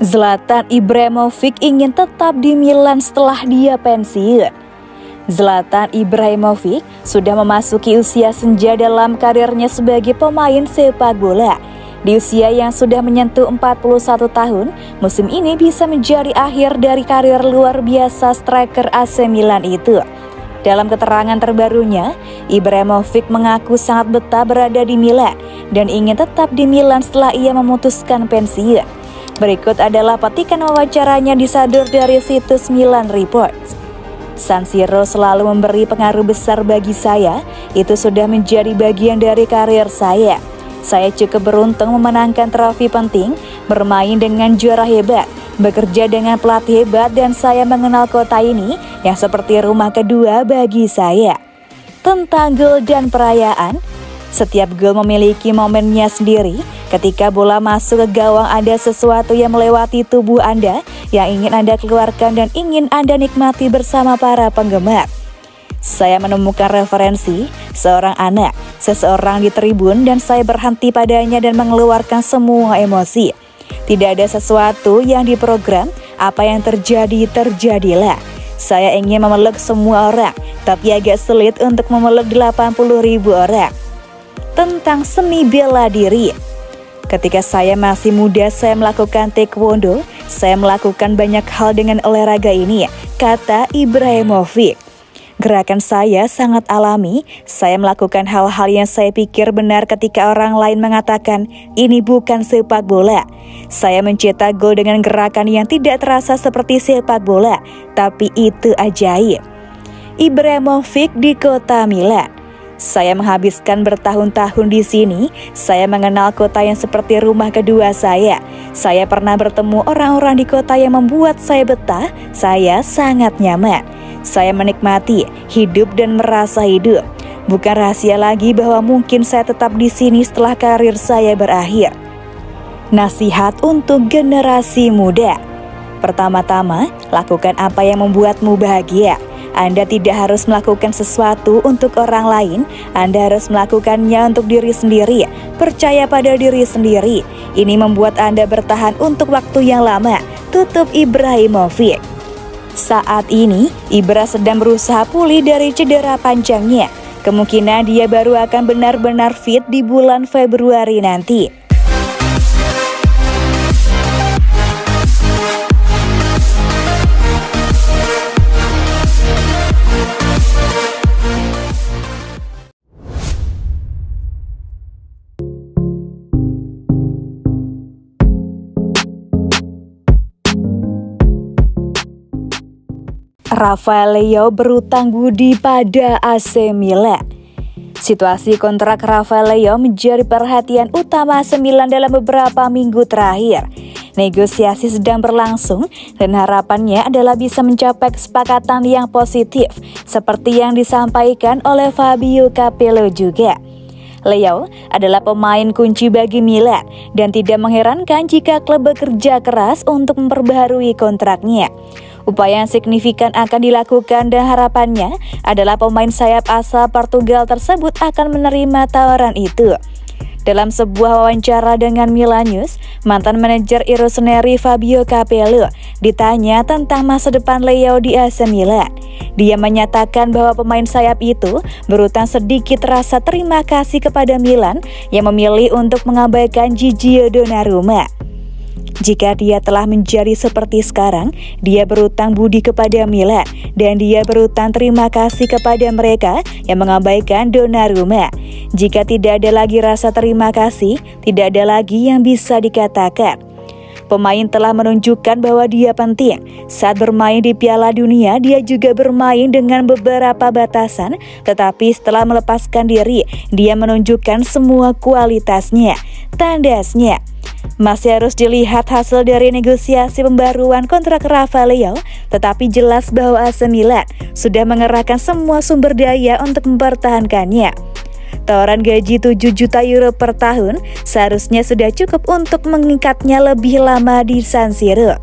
Zlatan Ibrahimovic ingin tetap di Milan setelah dia pensiun. Zlatan Ibrahimovic sudah memasuki usia senja dalam karirnya sebagai pemain sepak bola. Di usia yang sudah menyentuh 41 tahun, musim ini bisa menjadi akhir dari karir luar biasa striker AC Milan itu. Dalam keterangan terbarunya, Ibrahimovic mengaku sangat betah berada di Milan dan ingin tetap di Milan setelah ia memutuskan pensiun. Berikut adalah petikan wawancaranya disadur dari situs Milan Reports. San Siro selalu memberi pengaruh besar bagi saya, itu sudah menjadi bagian dari karir saya. Saya cukup beruntung memenangkan trofi penting, bermain dengan juara hebat, bekerja dengan pelatih hebat, dan saya mengenal kota ini yang seperti rumah kedua bagi saya. Tentang gol dan perayaan, setiap gol memiliki momennya sendiri. Ketika bola masuk ke gawang, ada sesuatu yang melewati tubuh Anda yang ingin Anda keluarkan dan ingin Anda nikmati bersama para penggemar. Saya menemukan referensi seorang anak, seseorang di tribun, dan saya berhenti padanya dan mengeluarkan semua emosi. Tidak ada sesuatu yang diprogram, apa yang terjadi, terjadilah. Saya ingin memeluk semua orang, tapi agak sulit untuk memeluk 80.000 orang. Tentang seni bela diri. Ketika saya masih muda, saya melakukan taekwondo. Saya melakukan banyak hal dengan olahraga ini, kata Ibrahimovic. Gerakan saya sangat alami. Saya melakukan hal-hal yang saya pikir benar ketika orang lain mengatakan ini bukan sepak bola. Saya mencetak gol dengan gerakan yang tidak terasa seperti sepak bola, tapi itu ajaib. Ibrahimovic di kota Milan. Saya menghabiskan bertahun-tahun di sini. Saya mengenal kota yang seperti rumah kedua saya. Saya pernah bertemu orang-orang di kota yang membuat saya betah. Saya sangat nyaman. Saya menikmati hidup dan merasa hidup. Bukan rahasia lagi bahwa mungkin saya tetap di sini setelah karir saya berakhir. Nasihat untuk generasi muda. Pertama-tama, lakukan apa yang membuatmu bahagia. Anda tidak harus melakukan sesuatu untuk orang lain, Anda harus melakukannya untuk diri sendiri. Percaya pada diri sendiri. Ini membuat Anda bertahan untuk waktu yang lama. Tutup Ibrahimovic. Saat ini, Ibra sedang berusaha pulih dari cedera panjangnya. Kemungkinan dia baru akan benar-benar fit di bulan Februari nanti. Rafael Leao berutang budi pada AC Milan. Situasi kontrak Rafael Leao menjadi perhatian utama AC Milan dalam beberapa minggu terakhir. Negosiasi sedang berlangsung dan harapannya adalah bisa mencapai kesepakatan yang positif, seperti yang disampaikan oleh Fabio Capello juga. Leao adalah pemain kunci bagi Milan dan tidak mengherankan jika klub bekerja keras untuk memperbaharui kontraknya. Upaya yang signifikan akan dilakukan dan harapannya adalah pemain sayap asal Portugal tersebut akan menerima tawaran itu. Dalam sebuah wawancara dengan Milan News, mantan manajer Rossoneri Fabio Capello ditanya tentang masa depan Leao di AC Milan. Dia menyatakan bahwa pemain sayap itu berutang sedikit rasa terima kasih kepada Milan yang memilih untuk mengabaikan Gigio Donnarumma. Jika dia telah menjadi seperti sekarang, dia berutang budi kepada Milan dan dia berutang terima kasih kepada mereka yang mengabaikan Donnarumma. Jika tidak ada lagi rasa terima kasih, tidak ada lagi yang bisa dikatakan. Pemain telah menunjukkan bahwa dia penting. Saat bermain di Piala Dunia, dia juga bermain dengan beberapa batasan, tetapi setelah melepaskan diri, dia menunjukkan semua kualitasnya, tandasnya. Masih harus dilihat hasil dari negosiasi pembaruan kontrak Rafael Leao, tetapi jelas bahwa AC Milan sudah mengerahkan semua sumber daya untuk mempertahankannya. Tawaran gaji 7 juta euro per tahun seharusnya sudah cukup untuk mengikatnya lebih lama di San Siro.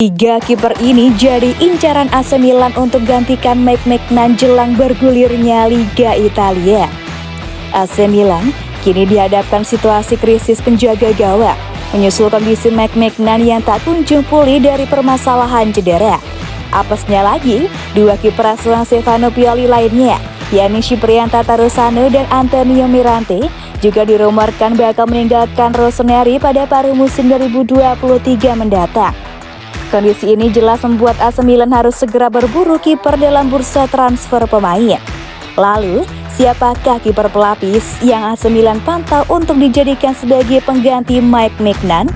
Tiga kiper ini jadi incaran AC Milan untuk gantikan Mike Maignan jelang bergulirnya Liga Italia. AC Milan kini dihadapkan situasi krisis penjaga gawang, menyusul kondisi Mike Maignan yang tak kunjung pulih dari permasalahan cedera. Apesnya lagi, dua kiper asuhan Stefano Pioli lainnya, yakni Cipriano Tatarusanu dan Antonio Mirante, juga dirumorkan bakal meninggalkan Rossoneri pada paruh musim 2023 mendatang. Kondisi ini jelas membuat AC Milan harus segera berburu kiper dalam bursa transfer pemain. Lalu, siapakah kiper pelapis yang AC Milan pantau untuk dijadikan sebagai pengganti Mike Maignan?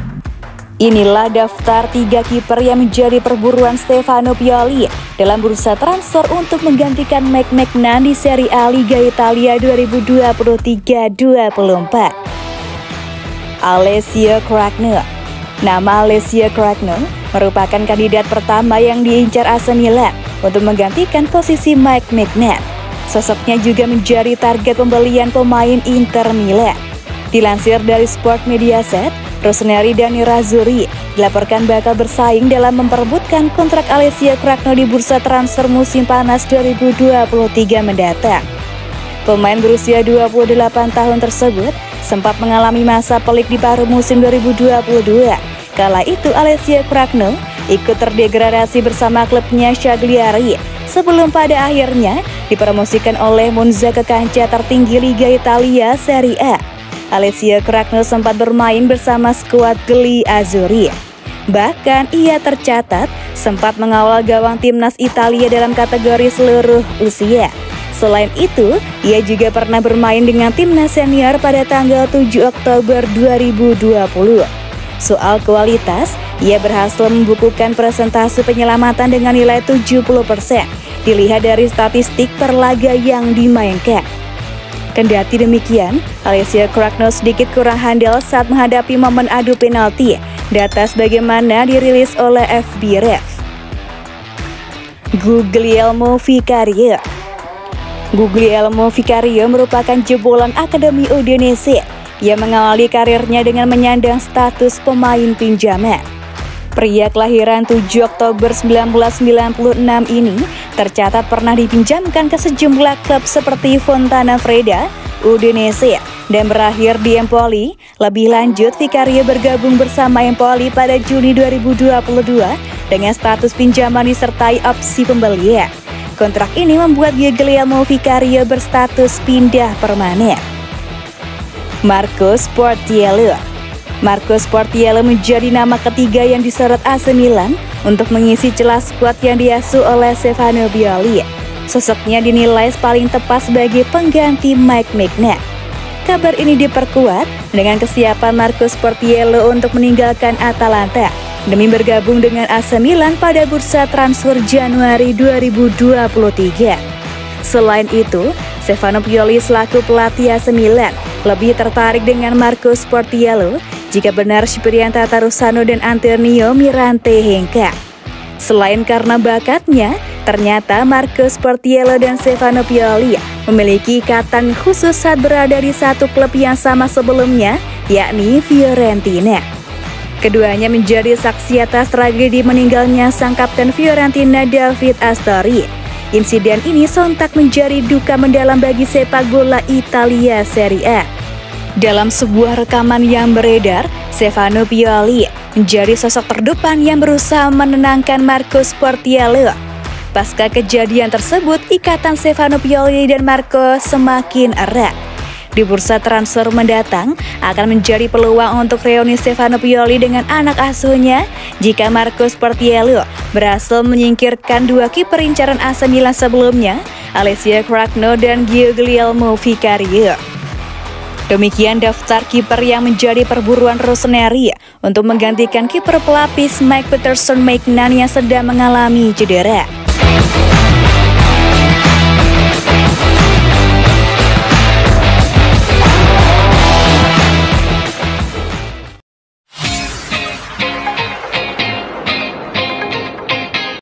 Inilah daftar 3 kiper yang menjadi perburuan Stefano Pioli dalam bursa transfer untuk menggantikan Mike Maignan di Serie A Liga Italia 2023-24. Alessio Cragno. Nama Alessio Cragno merupakan kandidat pertama yang diincar AC Milan untuk menggantikan posisi Mike Maignan. Sosoknya juga menjadi target pembelian pemain Inter Milan. Dilansir dari Sport Mediaset, Rossoneri dan Nerazzurri dilaporkan bakal bersaing dalam memperebutkan kontrak Alessio Cragno di bursa transfer musim panas 2023 mendatang. Pemain berusia 28 tahun tersebut sempat mengalami masa pelik di paruh musim 2022. Kala itu Alessio Cragno ikut terdegradasi bersama klubnya Cagliari sebelum pada akhirnya dipromosikan oleh Monza ke kancah tertinggi Liga Italia Serie A. Alessio Cragno sempat bermain bersama skuad Gli Azzurri. Bahkan ia tercatat sempat mengawal gawang timnas Italia dalam kategori seluruh usia. Selain itu, ia juga pernah bermain dengan timnas senior pada tanggal 7 Oktober 2020. Soal kualitas, ia berhasil membukukan presentase penyelamatan dengan nilai 70%, dilihat dari statistik per laga yang dimainkan. Kendati demikian, Alessio Cragno sedikit kurang handal saat menghadapi momen adu penalti, data sebagaimana dirilis oleh FBref. Guglielmo Vicario. Guglielmo Vicario merupakan jebolan Akademi Udinese yang mengawali karirnya dengan menyandang status pemain pinjaman. Pria kelahiran 7 Oktober 1996 ini tercatat pernah dipinjamkan ke sejumlah klub seperti Fontana Freda, Udinese, dan berakhir di Empoli. Lebih lanjut, Vicario bergabung bersama Empoli pada Juni 2022 dengan status pinjaman disertai opsi pembelian. Kontrak ini membuat Guglielmo Vicario berstatus pindah permanen. Marco Sportiello. Marco Sportiello menjadi nama ketiga yang disorot AC Milan untuk mengisi celah skuad yang diasuh oleh Stefano Pioli. Sosoknya dinilai paling tepat sebagai pengganti Mike Maignan. Kabar ini diperkuat dengan kesiapan Marco Sportiello untuk meninggalkan Atalanta demi bergabung dengan AC Milan pada bursa transfer Januari 2023. Selain itu, Stefano Pioli selaku pelatih AC Milan lebih tertarik dengan Marco Sportiello jika benar Cipriano Tatarusanu dan Antonio Mirante hengkang. Selain karena bakatnya, ternyata Marco Sportiello dan Stefano Pioli memiliki ikatan khusus saat berada di satu klub yang sama sebelumnya, yakni Fiorentina. Keduanya menjadi saksi atas tragedi meninggalnya sang kapten Fiorentina David Astori. Insiden ini sontak menjadi duka mendalam bagi sepak bola Italia Serie A. Dalam sebuah rekaman yang beredar, Stefano Pioli menjadi sosok terdepan yang berusaha menenangkan Marco Sportiello. Pasca kejadian tersebut, ikatan Stefano Pioli dan Marco semakin erat. Di bursa transfer mendatang akan menjadi peluang untuk reuni Stefano Pioli dengan anak asuhnya jika Marco Sportiello berhasil menyingkirkan dua kiper incaran AC Milan sebelumnya, Alessio Cragno dan Guglielmo Vicario. Demikian daftar kiper yang menjadi perburuan Rossoneri untuk menggantikan kiper pelapis Mike Peterson Maignan yang sedang mengalami cedera.